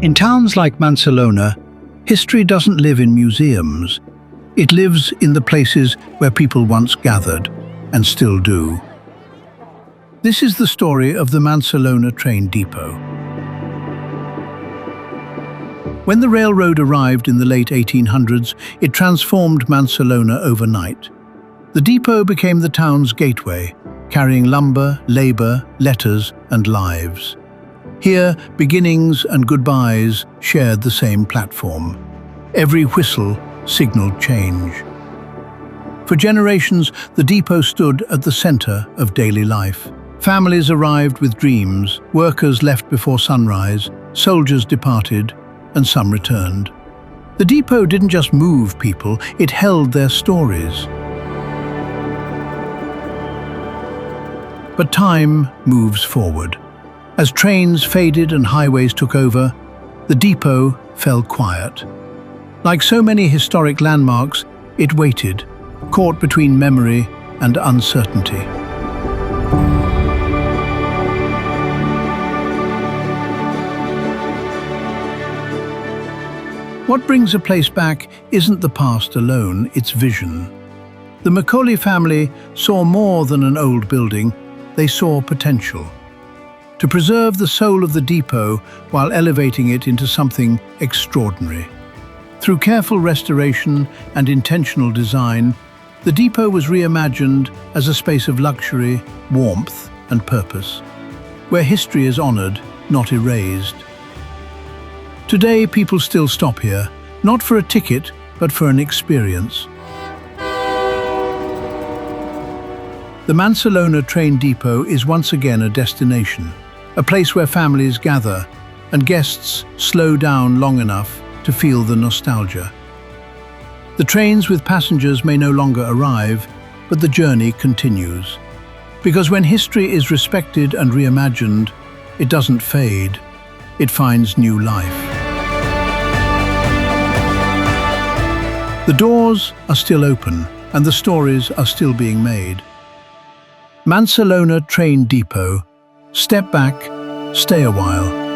In towns like Mancelona, history doesn't live in museums. It lives in the places where people once gathered, and still do. This is the story of the Mancelona Train Depot. When the railroad arrived in the late 1800s, it transformed Mancelona overnight. The depot became the town's gateway, carrying lumber, labor, letters, and lives. Here, beginnings and goodbyes shared the same platform. Every whistle signaled change. For generations, the depot stood at the center of daily life. Families arrived with dreams, workers left before sunrise, soldiers departed, and some returned. The depot didn't just move people, it held their stories. But time moves forward. As trains faded and highways took over, the depot fell quiet. Like so many historic landmarks, it waited, caught between memory and uncertainty. What brings a place back isn't the past alone, it's vision. The Macaulay family saw more than an old building, they saw potential. To preserve the soul of the depot while elevating it into something extraordinary. Through careful restoration and intentional design, the depot was reimagined as a space of luxury, warmth, and purpose, where history is honored, not erased. Today, people still stop here, not for a ticket, but for an experience. The Mancelona Train Depot is once again a destination, a place where families gather and guests slow down long enough to feel the nostalgia. The trains with passengers may no longer arrive, but the journey continues. Because when history is respected and reimagined, it doesn't fade, it finds new life. The doors are still open, and the stories are still being made. Mancelona Train Depot. Step back, stay a while.